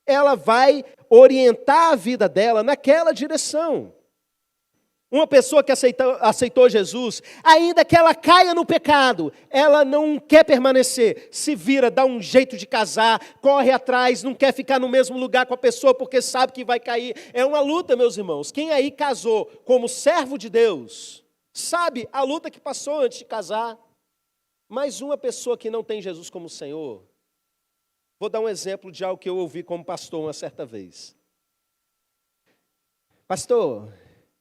ela vai orientar a vida dela naquela direção. Uma pessoa que aceitou Jesus, ainda que ela caia no pecado, ela não quer permanecer, se vira, dá um jeito de casar, corre atrás, não quer ficar no mesmo lugar com a pessoa porque sabe que vai cair. É uma luta, meus irmãos. Quem aí casou como servo de Deus, sabe a luta que passou antes de casar. Mas uma pessoa que não tem Jesus como Senhor, vou dar um exemplo de algo que eu ouvi como pastor uma certa vez. Pastor,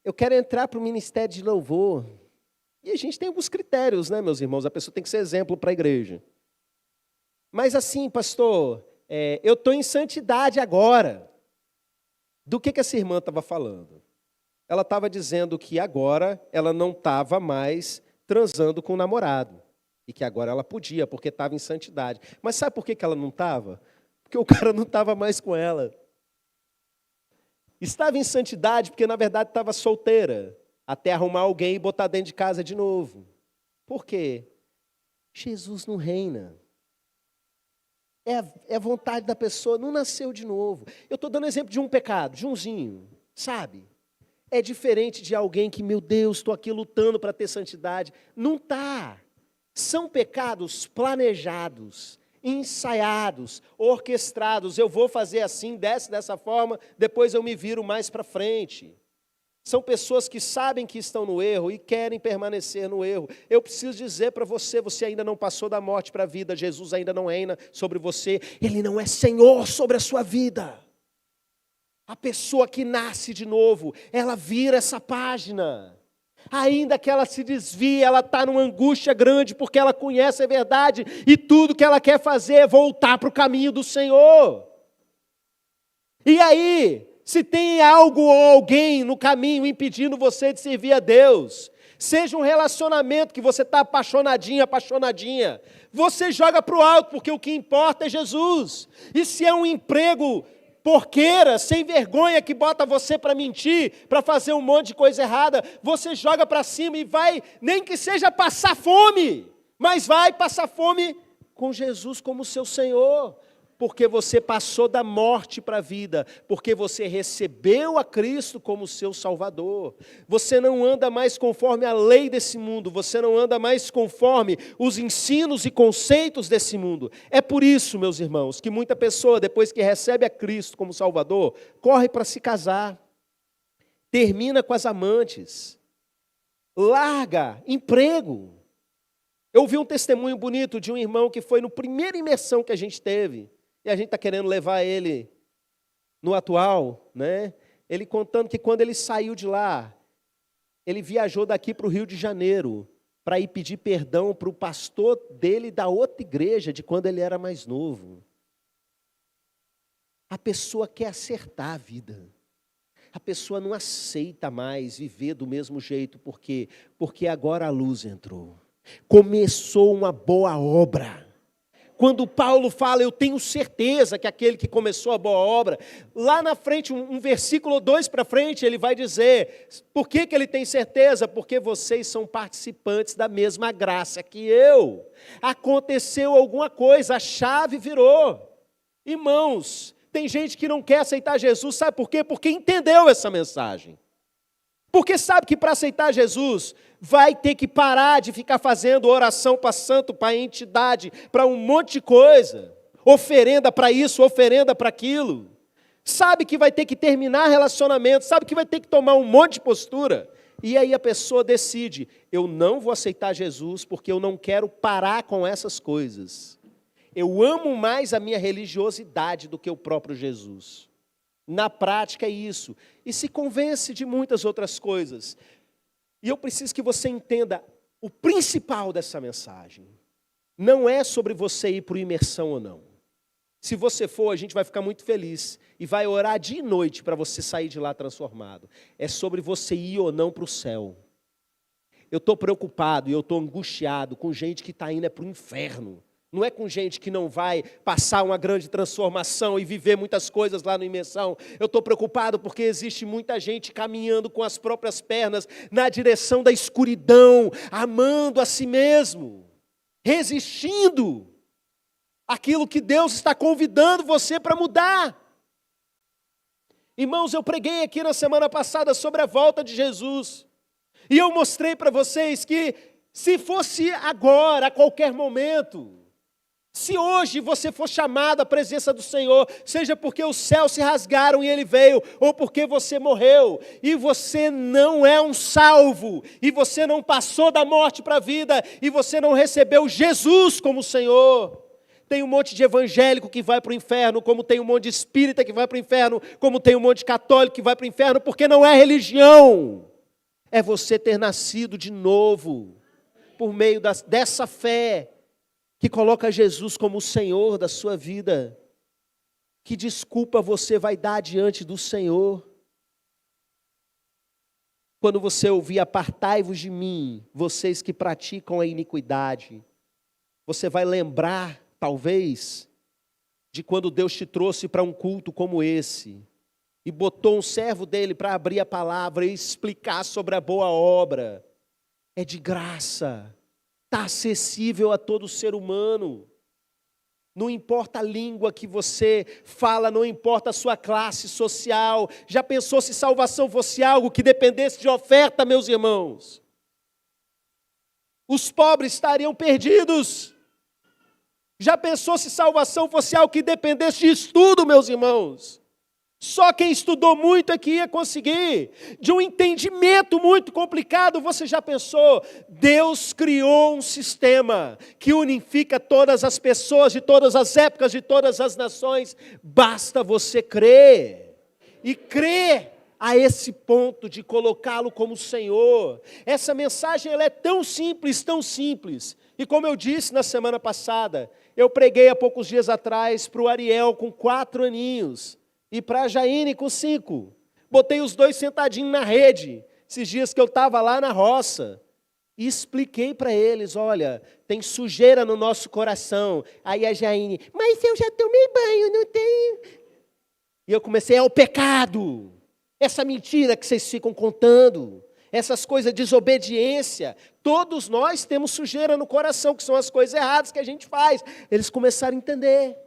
eu quero entrar para o ministério de louvor. E a gente tem alguns critérios, né, meus irmãos? A pessoa tem que ser exemplo para a igreja. Mas assim, pastor, eu estou em santidade agora. Do que essa irmã estava falando? Ela estava dizendo que agora ela não estava mais transando com o namorado. E que agora ela podia, porque estava em santidade. Mas sabe por que ela não estava? Porque o cara não estava mais com ela. Estava em santidade porque, na verdade, estava solteira. Até arrumar alguém e botar dentro de casa de novo. Por quê? Jesus não reina. É a vontade da pessoa, não nasceu de novo. Eu estou dando exemplo de um pecado, de umzinho, sabe? É diferente de alguém que, meu Deus, estou aqui lutando para ter santidade. Não está. São pecados planejados, ensaiados, orquestrados. Eu vou fazer assim, desce dessa forma, depois eu me viro mais para frente. São pessoas que sabem que estão no erro e querem permanecer no erro. Eu preciso dizer para você, você ainda não passou da morte para a vida, Jesus ainda não reina sobre você, Ele não é Senhor sobre a sua vida. A pessoa que nasce de novo, ela vira essa página. Ainda que ela se desvie, ela está numa angústia grande, porque ela conhece a verdade, e tudo que ela quer fazer é voltar para o caminho do Senhor. E aí, se tem algo ou alguém no caminho impedindo você de servir a Deus, seja um relacionamento que você está apaixonadinha, você joga para o alto, porque o que importa é Jesus. E se é um emprego porqueira, sem vergonha, que bota você para mentir, para fazer um monte de coisa errada, você joga para cima e vai, nem que seja passar fome, mas vai passar fome com Jesus como seu Senhor. porque você passou da morte para a vida, porque você recebeu a Cristo como seu Salvador. Você não anda mais conforme a lei desse mundo, você não anda mais conforme os ensinos e conceitos desse mundo. É por isso, meus irmãos, que muita pessoa, depois que recebe a Cristo como Salvador, corre para se casar, termina com as amantes, larga emprego. Eu vi um testemunho bonito de um irmão que foi no primeira imersão que a gente teve, e a gente está querendo levar ele no atual, né? Ele contando que quando ele saiu de lá, ele viajou daqui para o Rio de Janeiro, para ir pedir perdão para o pastor dele da outra igreja, de quando ele era mais novo. A pessoa quer acertar a vida. A pessoa não aceita mais viver do mesmo jeito, por quê? Porque agora a luz entrou. Começou uma boa obra. Quando Paulo fala, eu tenho certeza que aquele que começou a boa obra, lá na frente, um versículo ou dois para frente, ele vai dizer, por que ele tem certeza? Porque vocês são participantes da mesma graça que eu. Aconteceu alguma coisa, a chave virou. Irmãos, tem gente que não quer aceitar Jesus, sabe por quê? Porque entendeu essa mensagem. Porque sabe que para aceitar Jesus, vai ter que parar de ficar fazendo oração para santo, para entidade, para um monte de coisa. Oferenda para isso, oferenda para aquilo. Sabe que vai ter que terminar relacionamento, sabe que vai ter que tomar um monte de postura. E aí a pessoa decide, eu não vou aceitar Jesus porque eu não quero parar com essas coisas. Eu amo mais a minha religiosidade do que o próprio Jesus. Na prática é isso. E se convence de muitas outras coisas. E eu preciso que você entenda o principal dessa mensagem. Não é sobre você ir para a imersão ou não. Se você for, a gente vai ficar muito feliz. E vai orar dia e noite para você sair de lá transformado. É sobre você ir ou não para o céu. Eu estou preocupado e eu estou angustiado com gente que está indo para o inferno. Não é com gente que não vai passar uma grande transformação e viver muitas coisas lá no imersão. Eu estou preocupado porque existe muita gente caminhando com as próprias pernas na direção da escuridão, amando a si mesmo, resistindo àquilo que Deus está convidando você para mudar. Irmãos, eu preguei aqui na semana passada sobre a volta de Jesus. E eu mostrei para vocês que se fosse agora, a qualquer momento, se hoje você for chamado à presença do Senhor, seja porque os céus se rasgaram e Ele veio, ou porque você morreu, e você não é um salvo, e você não passou da morte para a vida, e você não recebeu Jesus como Senhor. Tem um monte de evangélico que vai para o inferno, como tem um monte de espírita que vai para o inferno, como tem um monte de católico que vai para o inferno, porque não é religião. É você ter nascido de novo, por meio dessa fé, que coloca Jesus como o Senhor da sua vida. Que desculpa você vai dar diante do Senhor? Quando você ouvir, apartai-vos de mim, vocês que praticam a iniquidade, você vai lembrar, talvez, de quando Deus te trouxe para um culto como esse, e botou um servo dele para abrir a palavra e explicar sobre a boa obra. É de graça. Está acessível a todo ser humano. Não importa a língua que você fala, não importa a sua classe social. Já pensou se salvação fosse algo que dependesse de oferta, meus irmãos? Os pobres estariam perdidos. Já pensou se salvação fosse algo que dependesse de estudo, meus irmãos? Só quem estudou muito é que ia conseguir. De um entendimento muito complicado, você já pensou? Deus criou um sistema que unifica todas as pessoas de todas as épocas, de todas as nações. Basta você crer. E crer a esse ponto de colocá-lo como Senhor. Essa mensagem ela é tão simples, tão simples. E como eu disse na semana passada, eu preguei há poucos dias atrás para o Ariel com 4 aninhos. E para a Jaine com 5. Botei os 2 sentadinhos na rede, esses dias que eu estava lá na roça. E expliquei para eles, olha, tem sujeira no nosso coração. Aí a Jaine, mas eu já tomei banho, não tenho. E eu comecei, é o pecado. Essa mentira que vocês ficam contando. Essas coisas de desobediência. Todos nós temos sujeira no coração, que são as coisas erradas que a gente faz. Eles começaram a entender.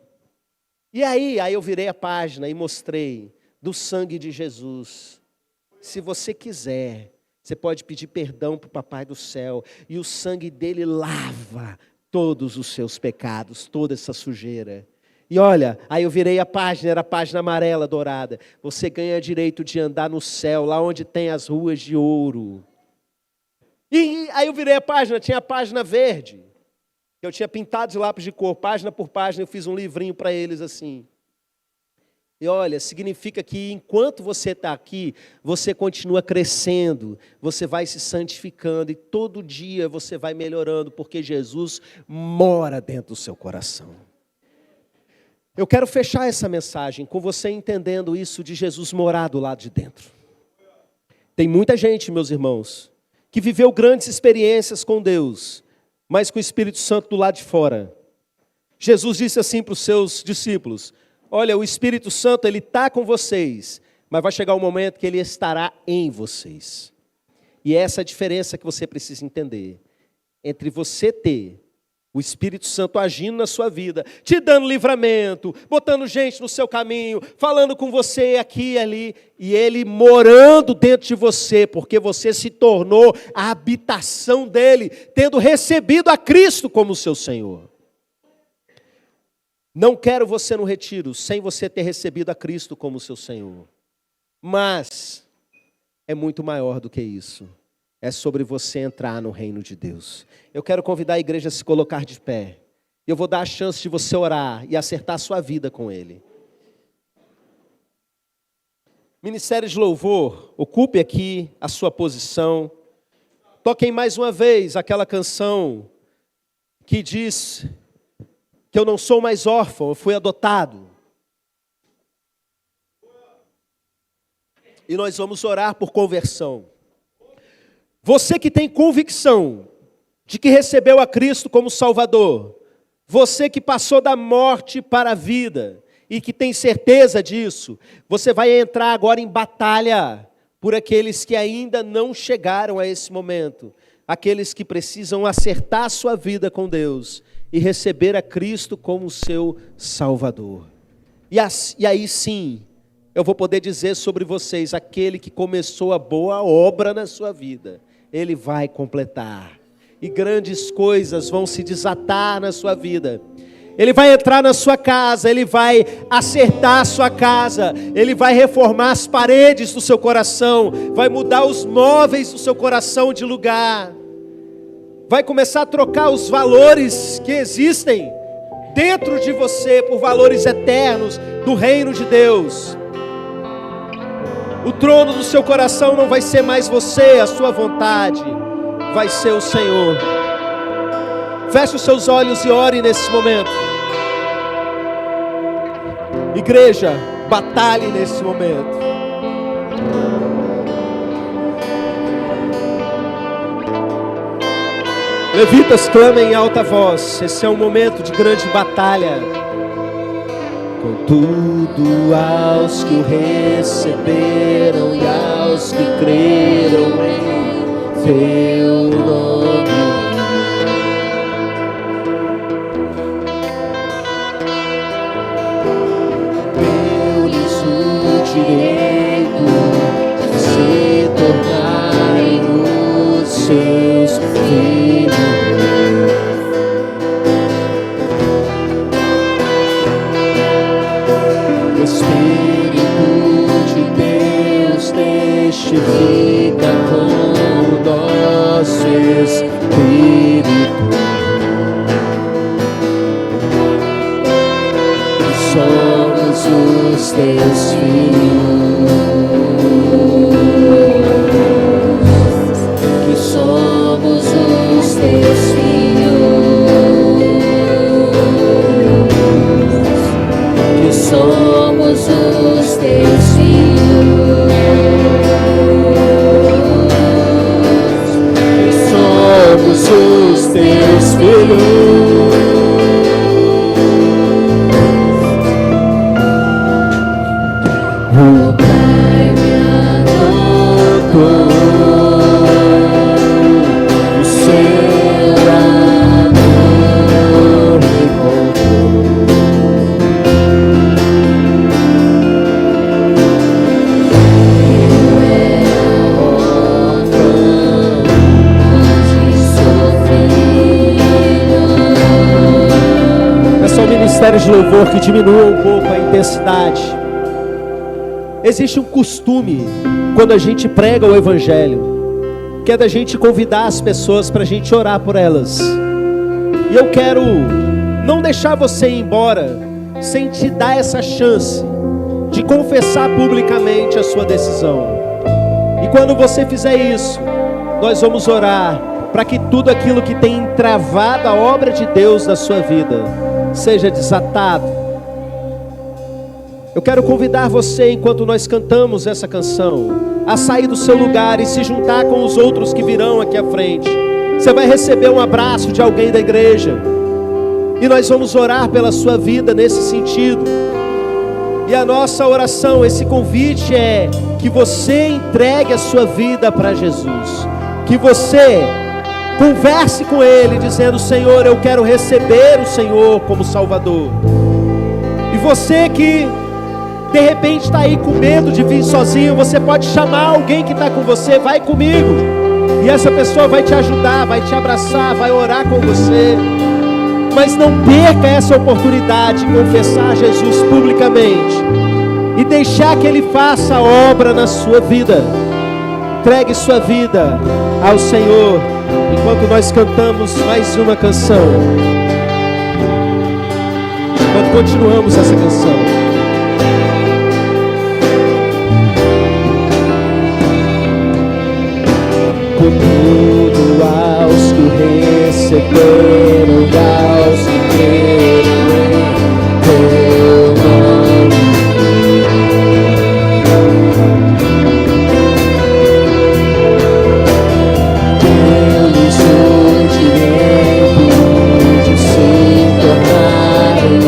E aí eu virei a página e mostrei do sangue de Jesus. Se você quiser, você pode pedir perdão para o Papai do Céu, e o sangue dele lava todos os seus pecados, toda essa sujeira. E olha, aí eu virei a página, era a página amarela, dourada. Você ganha direito de andar no céu, lá onde tem as ruas de ouro. E aí eu virei a página, tinha a página verde. Eu tinha pintado de lápis de cor, página por página, eu fiz um livrinho para eles assim. E olha, significa que enquanto você está aqui, você continua crescendo, você vai se santificando e todo dia você vai melhorando, porque Jesus mora dentro do seu coração. Eu quero fechar essa mensagem com você entendendo isso de Jesus morar do lado de dentro. Tem muita gente, meus irmãos, que viveu grandes experiências com Deus, mas com o Espírito Santo do lado de fora. Jesus disse assim para os seus discípulos: olha, o Espírito Santo, ele está com vocês, mas vai chegar um momento que ele estará em vocês. E é essa a diferença que você precisa entender, entre você ter o Espírito Santo agindo na sua vida, te dando livramento, botando gente no seu caminho, falando com você aqui e ali, e ele morando dentro de você, porque você se tornou a habitação dele, tendo recebido a Cristo como seu Senhor. Não quero você no retiro sem você ter recebido a Cristo como seu Senhor. Mas é muito maior do que isso. É sobre você entrar no reino de Deus. Eu quero convidar a igreja a se colocar de pé. Eu vou dar a chance de você orar e acertar a sua vida com Ele. Ministério de Louvor, ocupe aqui a sua posição. Toquem mais uma vez aquela canção que diz que eu não sou mais órfão, eu fui adotado. E nós vamos orar por conversão. Você que tem convicção de que recebeu a Cristo como Salvador, você que passou da morte para a vida e que tem certeza disso, você vai entrar agora em batalha por aqueles que ainda não chegaram a esse momento, aqueles que precisam acertar a sua vida com Deus e receber a Cristo como seu Salvador. E aí sim, eu vou poder dizer sobre vocês, aquele que começou a boa obra na sua vida, ele vai completar. E grandes coisas vão se desatar na sua vida. Ele vai entrar na sua casa, ele vai acertar a sua casa, ele vai reformar as paredes do seu coração, vai mudar os móveis do seu coração de lugar, vai começar a trocar os valores que existem dentro de você por valores eternos do reino de Deus. O trono do seu coração não vai ser mais você, a sua vontade, vai ser o Senhor. Feche os seus olhos e ore nesse momento. Igreja, batalhe nesse momento. Levitas, clamem em alta voz. Esse é um momento de grande batalha. Contudo, aos que o receberam e aos que creram em teu nome, deu-lhes o direito de se tornarem os seus filhos. O Espírito de Deus testifica com o nosso Espírito que somos os teus filhos, que somos os teus filhos, que somos os teus filhos, que somos os teus filhos. O Pai me adotou, o seu amor me comprou. ministérios de louvor que diminuam um pouco a intensidade. Existe um costume, quando a gente prega o Evangelho, que é da gente convidar as pessoas para a gente orar por elas. E eu quero não deixar você ir embora sem te dar essa chance de confessar publicamente a sua decisão. E quando você fizer isso, nós vamos orar para que tudo aquilo que tem entravado a obra de Deus na sua vida seja desatado. Eu quero convidar você, enquanto nós cantamos essa canção, a sair do seu lugar e se juntar com os outros que virão aqui à frente. Você vai receber um abraço de alguém da igreja, e nós vamos orar pela sua vida nesse sentido. E a nossa oração, esse convite é que você entregue a sua vida para Jesus, que você converse com Ele, dizendo: Senhor, eu quero receber o Senhor como Salvador. E você que de repente está aí com medo de vir sozinho, você pode chamar alguém que está com você: vai comigo. E essa pessoa vai te ajudar, vai te abraçar, vai orar com você. Mas não perca essa oportunidade de confessar Jesus publicamente e deixar que Ele faça a obra na sua vida. Entregue sua vida ao Senhor enquanto nós cantamos mais uma canção. Enquanto continuamos essa canção. Tudo aos que receberam, aos que creram em teu nome. Deu-lhes o direito de se tornarem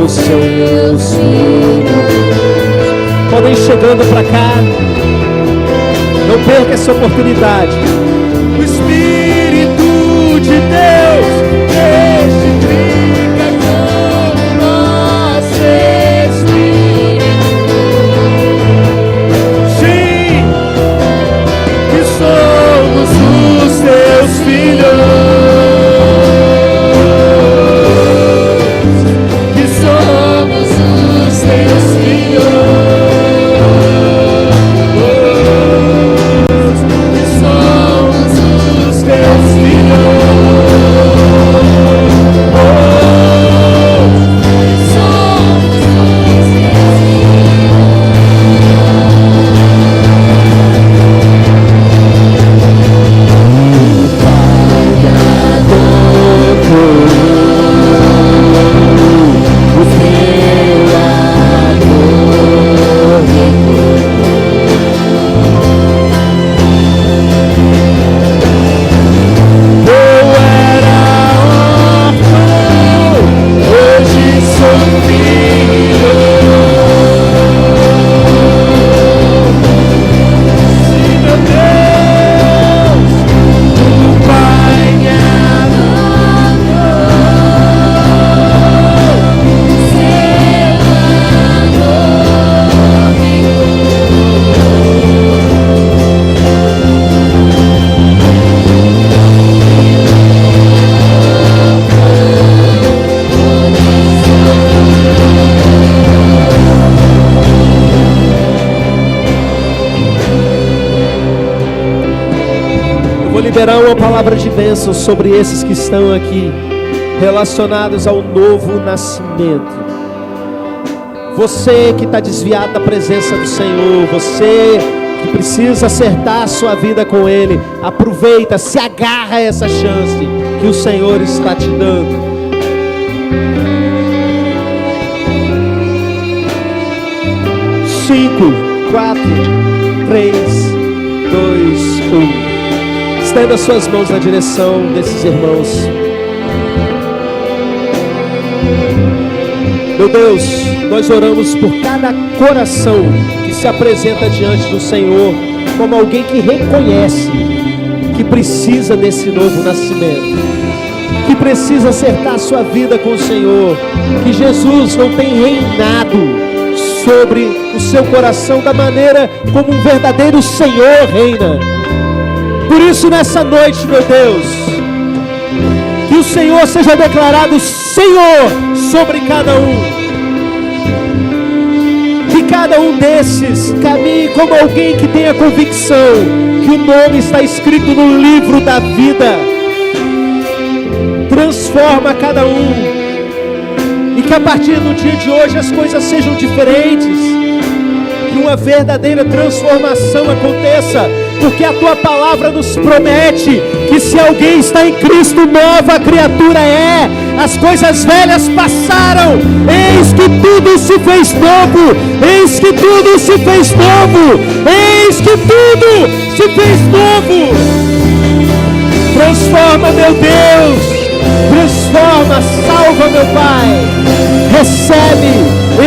os seus filhos. Podem ir chegando para cá. Não perca essa oportunidade. O Espírito de Deus testifica com nosso Espírito. Sim, que somos os teus filhos. Que somos os teus filhos. Liberar uma palavra de bênção sobre esses que estão aqui, relacionados ao novo nascimento. Você que está desviado da presença do Senhor, você que precisa acertar a sua vida com Ele, aproveita, se agarra a essa chance que o Senhor está te dando. Cinco, 4, 3, 2, 1. Estenda suas mãos na direção desses irmãos. Meu Deus, nós oramos por cada coração que se apresenta diante do Senhor como alguém que reconhece que precisa desse novo nascimento, que precisa acertar sua vida com o Senhor, que Jesus não tem reinado sobre o seu coração da maneira como um verdadeiro Senhor reina. Por isso, nessa noite, meu Deus, que o Senhor seja declarado Senhor sobre cada um. Que cada um desses caminhe como alguém que tenha convicção que o nome está escrito no livro da vida. Transforma cada um. E que a partir do dia de hoje as coisas sejam diferentes. Que uma verdadeira transformação aconteça. Porque a tua palavra nos promete que se alguém está em Cristo, nova criatura é. As coisas velhas passaram, eis que tudo se fez novo, eis que tudo se fez novo, eis que tudo se fez novo. Transforma, meu Deus, transforma, salva, meu Pai. Recebe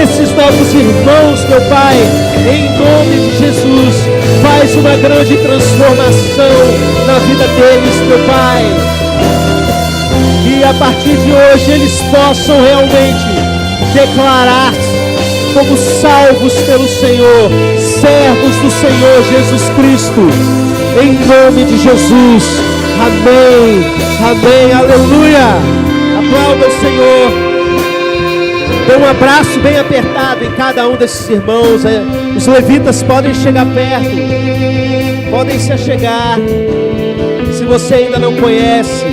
esses novos irmãos, meu Pai, em nome de Jesus. Faz uma grande transformação na vida deles, meu Pai. Que a partir de hoje eles possam realmente declarar-se como salvos pelo Senhor, servos do Senhor Jesus Cristo, em nome de Jesus. Amém, amém, aleluia. Aplauda o Senhor. Dê um abraço bem apertado em cada um desses irmãos. Os levitas podem chegar perto, podem se achegar. Se você ainda não conhece,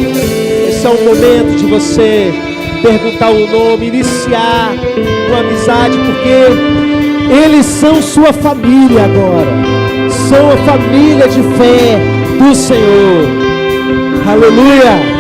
esse é o momento de você perguntar o nome, iniciar uma amizade, porque eles são sua família agora. São a família de fé do Senhor. Aleluia.